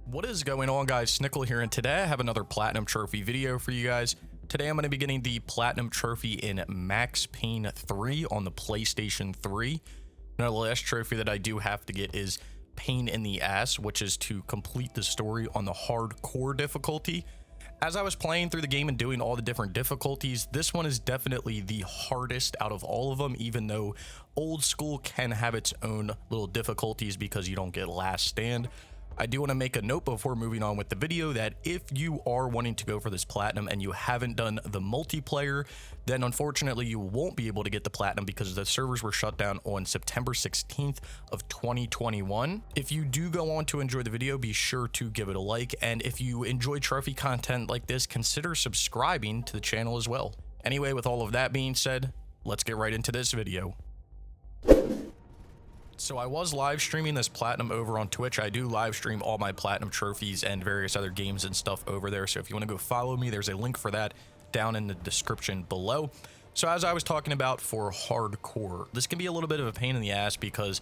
What is going on, guys? Snickel here, and today I have another platinum trophy video for you guys. Today I'm going to be getting the platinum trophy in Max Payne 3 on the PlayStation 3. Now, the last trophy that I do have to get is Payne in the Ass, which is to complete the story on the hardcore difficulty. As I was playing through the game and doing all the different difficulties, this one is definitely the hardest out of all of them, even though old school can have its own little difficulties because you don't get last stand. I do want to make a note before moving on with the video that if you are wanting to go for this platinum and you haven't done the multiplayer, then unfortunately you won't be able to get the platinum because the servers were shut down on September 16th of 2021. If you do go on to enjoy the video, be sure to give it a like, and if you enjoy trophy content like this, consider subscribing to the channel as well. Anyway, with all of that being said, let's get right into this video. So I was live streaming this platinum over on Twitch. I do live stream all my platinum trophies and various other games and stuff over there. So if you want to go follow me, there's a link for that down in the description below. So as I was talking about for hardcore, this can be a little bit of a pain in the ass because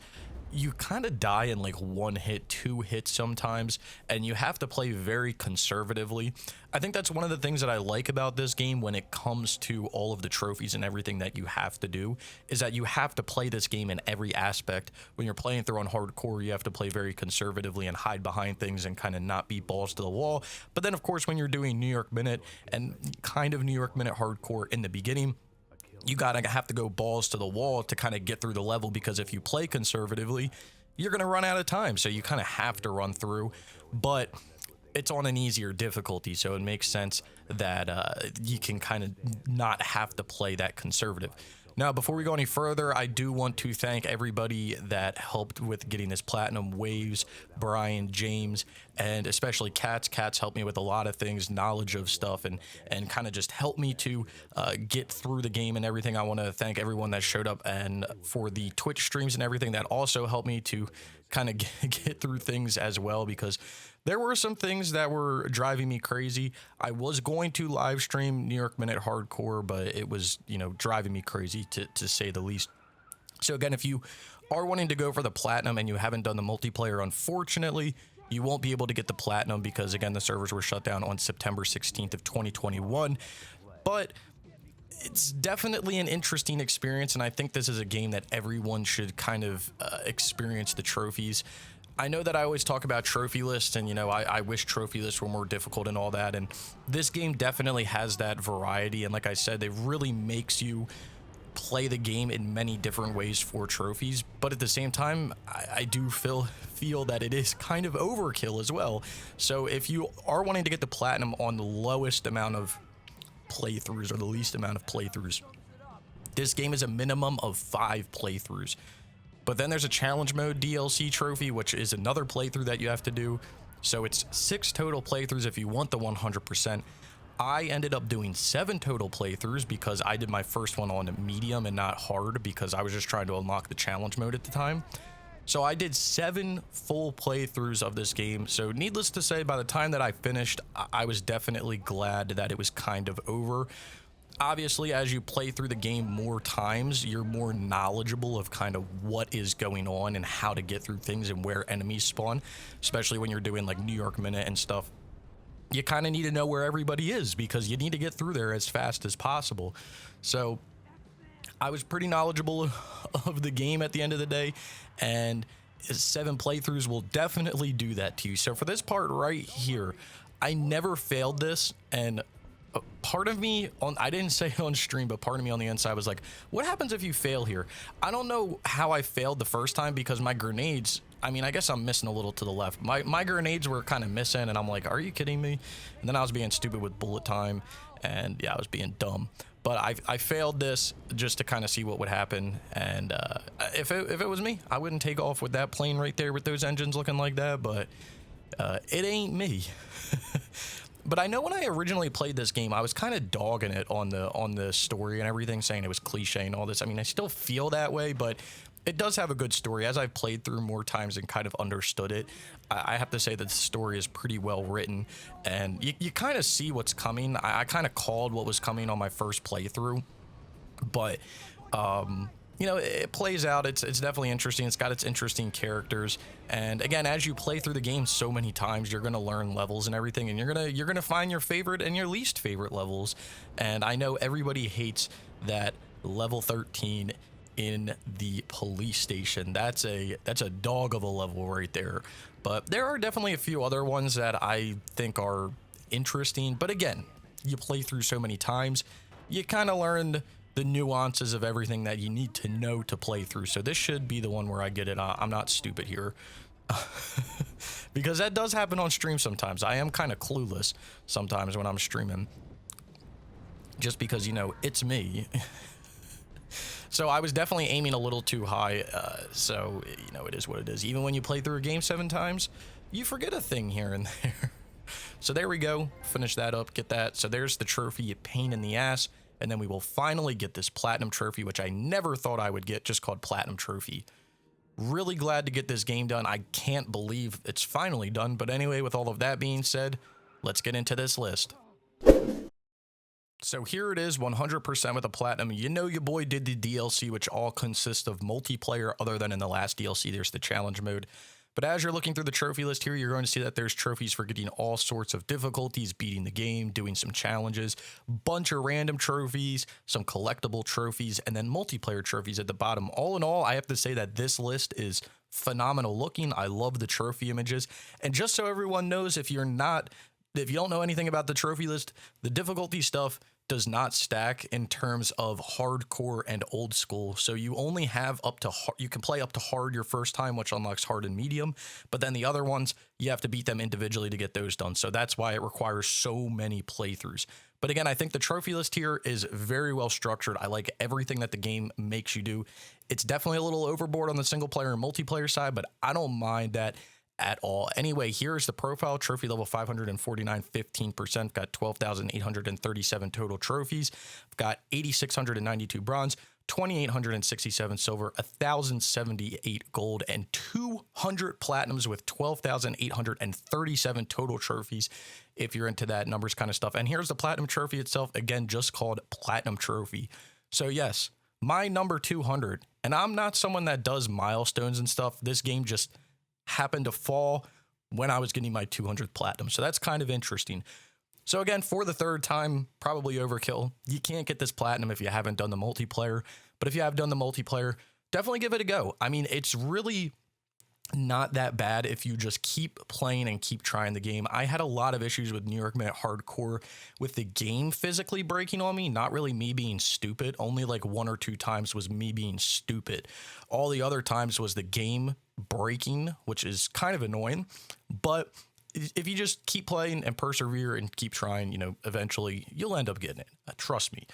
you kind of die in like one hit, two hits sometimes, and you have to play very conservatively. I think that's one of the things that I like about this game when it comes to all of the trophies and everything that you have to do, is that you have to play this game in every aspect. When you're playing through on hardcore, you have to play very conservatively and hide behind things and kind of not be balls to the wall. But then of course, when you're doing New York Minute and kind of New York Minute hardcore in the beginning, you gotta have to go balls to the wall to kind of get through the level, because if you play conservatively, you're gonna run out of time. So you kind of have to run through, but it's on an easier difficulty, so it makes sense that you can kind of not have to play that conservative. Now, before we go any further, I do want to thank everybody that helped with getting this platinum. Waves, Brian, James, and especially Cats. Cats helped me with a lot of things, knowledge of stuff, and kind of just helped me to get through the game and everything. I want to thank everyone that showed up and for the Twitch streams and everything that also helped me to kind of get through things as well, because there were some things that were driving me crazy. I was going to live stream New York Minute Hardcore, but it was, you know, driving me crazy to say the least. So again, if you are wanting to go for the platinum and you haven't done the multiplayer, unfortunately, you won't be able to get the platinum because, again, the servers were shut down on September 16th of 2021. But it's definitely an interesting experience, and I think this is a game that everyone should kind of experience the trophies. I know that I always talk about trophy lists, and, you know, I wish trophy lists were more difficult and all that, and this game definitely has that variety, and like I said, it really makes you play the game in many different ways for trophies, but at the same time, I do feel that it is kind of overkill as well. So if you are wanting to get the platinum on the lowest amount of playthroughs or the least amount of playthroughs, this game is a minimum of 5 playthroughs. But then there's a challenge mode DLC trophy, which is another playthrough that you have to do. So it's 6 total playthroughs if you want the 100%. I ended up doing 7 total playthroughs because I did my first one on medium and not hard because I was just trying to unlock the challenge mode at the time. So I did 7 full playthroughs of this game. So needless to say, by the time that I finished, I was definitely glad that it was kind of over. Obviously, as you play through the game more times, you're more knowledgeable of kind of what is going on and how to get through things and where enemies spawn, especially when you're doing like New York Minute and stuff. You kind of need to know where everybody is because you need to get through there as fast as possible. So I was pretty knowledgeable of the game at the end of the day, and 7 playthroughs will definitely do that to you. So for this part right here, I never failed this, and part of me I didn't say it on stream, but part of me on the inside was like, what happens if you fail here? I don't know how I failed the first time because my grenades, I mean, I guess I'm missing a little to the left. My grenades were kind of missing, and I'm like, are you kidding me? And then I was being stupid with bullet time, and yeah, I was being dumb. But I failed this just to kind of see what would happen, and if it was me, I wouldn't take off with that plane right there with those engines looking like that, but it ain't me. But I know when I originally played this game, I was kind of dogging it on the story and everything, saying it was cliche and all this. I mean, I still feel that way, but it does have a good story. As I've played through more times and kind of understood it, I have to say that the story is pretty well written, and you kind of see what's coming. I kind of called what was coming on my first playthrough, but it plays out. It's definitely interesting. It's got its interesting characters. And again, as you play through the game so many times, you're going to learn levels and everything, and you're going to find your favorite and your least favorite levels. And I know everybody hates that level 13 in the police station. That's a dog of a level right there. But there are definitely a few other ones that I think are interesting. But again, you play through so many times, you kind of learned the nuances of everything that you need to know to play through. So this should be the one where I get it. I'm not stupid here. Because that does happen on stream sometimes. I am kind of clueless sometimes when I'm streaming. Just because, it's me. So I was definitely aiming a little too high. So, it is what it is. Even when you play through a game 7 times, you forget a thing here and there. So there we go. Finish that up. Get that. So there's the trophy, Payne in the Ass. And then we will finally get this platinum trophy, which I never thought I would get, just called platinum trophy. Really glad to get this game done. I can't believe it's finally done. But anyway, with all of that being said, let's get into this list. So here it is, 100% with a platinum. Your boy did the DLC, which all consists of multiplayer, other than in the last DLC, there's the challenge mode. But as you're looking through the trophy list here, you're going to see that there's trophies for getting all sorts of difficulties, beating the game, doing some challenges, bunch of random trophies, some collectible trophies, and then multiplayer trophies at the bottom. All in all, I have to say that this list is phenomenal looking. I love the trophy images. And just so everyone knows, if you don't know anything about the trophy list, the difficulty stuff does not stack in terms of hardcore and old school. So you only have you can play up to hard your first time, which unlocks hard and medium. But then the other ones, you have to beat them individually to get those done. So that's why it requires so many playthroughs. But again, I think the trophy list here is very well structured. I like everything that the game makes you do. It's definitely a little overboard on the single player and multiplayer side, but I don't mind that at all. Anyway, here's the profile. Trophy level 549, 15%. Got 12,837 total trophies. Got 8,692 bronze, 2,867 silver, 1,078 gold, and 200 platinums with 12,837 total trophies, if you're into that numbers kind of stuff. And here's the platinum trophy itself, again, just called platinum trophy. So yes, my number 200, and I'm not someone that does milestones and stuff. This game just happened to fall when I was getting my 200th platinum. So that's kind of interesting. So again, for the third time, probably overkill. You can't get this platinum if you haven't done the multiplayer. But if you have done the multiplayer, definitely give it a go. I mean, it's really not that bad if you just keep playing and keep trying the game. I had a lot of issues with New York Minute Hardcore with the game physically breaking on me, not really me being stupid. Only like 1 or 2 times was me being stupid. All the other times was the game breaking, which is kind of annoying. But if you just keep playing and persevere and keep trying, eventually you'll end up getting it. Trust me.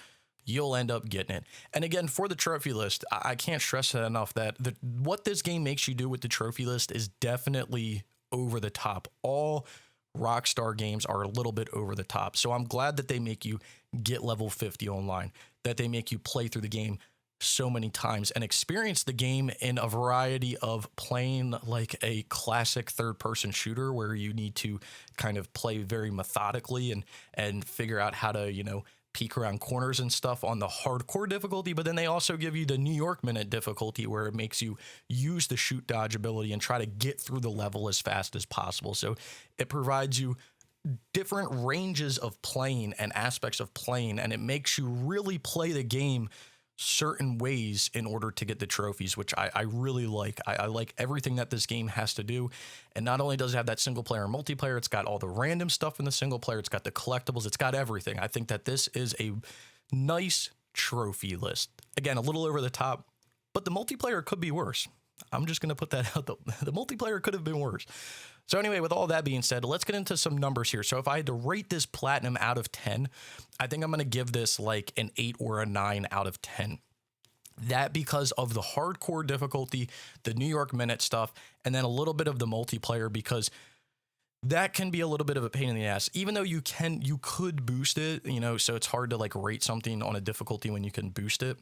You'll end up getting it. And again, for the trophy list, I can't stress it enough that what this game makes you do with the trophy list is definitely over the top. All Rockstar games are a little bit over the top. So I'm glad that they make you get level 50 online, that they make you play through the game so many times and experience the game in a variety of playing like a classic third-person shooter where you need to kind of play very methodically and figure out how to, peek around corners and stuff on the hardcore difficulty. But then they also give you the New York Minute difficulty where it makes you use the shoot dodge ability and try to get through the level as fast as possible. So it provides you different ranges of playing and aspects of playing, and it makes you really play the game certain ways in order to get the trophies, which I really like. I like everything that this game has to do. And not only does it have that single player and multiplayer, it's got all the random stuff in the single player. It's got the collectibles. It's got everything. I think that this is a nice trophy list. Again, a little over the top, but the multiplayer could be worse. I'm just going to put that out. The multiplayer could have been worse. So anyway, with all that being said, let's get into some numbers here. So if I had to rate this platinum out of 10, I think I'm going to give this like an 8 or a 9 out of 10. That because of the hardcore difficulty, the New York Minute stuff, and then a little bit of the multiplayer, because that can be a little bit of a pain in the ass, even though you could boost it, so it's hard to like rate something on a difficulty when you can boost it.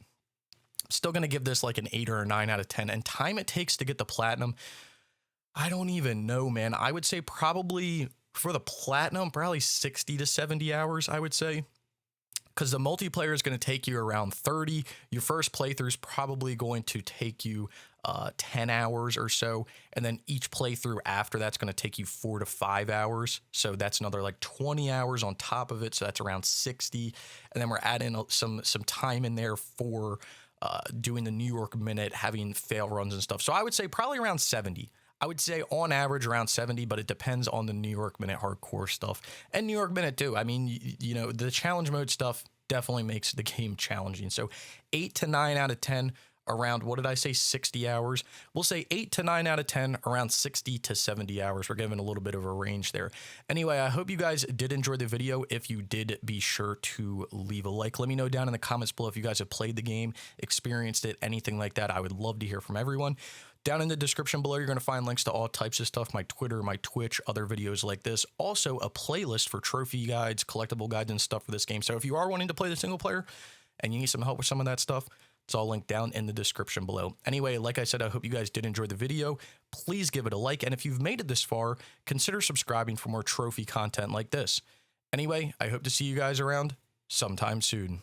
Still going to give this like an 8 or a 9 out of 10. And time it takes to get the platinum, I don't even know, man. I would say probably for the platinum, probably 60 to 70 hours, I would say. because the multiplayer is going to take you around 30. Your first playthrough is probably going to take you 10 hours or so. And then each playthrough after that's going to take you 4 to 5 hours. So that's another like 20 hours on top of it. So that's around 60. And then we're adding some time in there for doing the New York Minute, having fail runs and stuff. So I would say probably around 70. I would say on average around 70, but it depends on the New York Minute hardcore stuff and New York Minute too. I mean, you know, the challenge mode stuff definitely makes the game challenging. So 8 to 9 out of 10 around, what did I say, 60 hours? We'll say 8 to 9 out of 10 around 60 to 70 hours. We're giving a little bit of a range there. Anyway, I hope you guys did enjoy the video. If you did, be sure to leave a like. Let me know down in the comments below if you guys have played the game, experienced it, anything like that. I would love to hear from everyone. Down in the description below, you're going to find links to all types of stuff, my Twitter, my Twitch, other videos like this. Also, a playlist for trophy guides, collectible guides, and stuff for this game. So if you are wanting to play the single player and you need some help with some of that stuff, it's all linked down in the description below. Anyway, like I said, I hope you guys did enjoy the video. Please give it a like. And if you've made it this far, consider subscribing for more trophy content like this. Anyway, I hope to see you guys around sometime soon.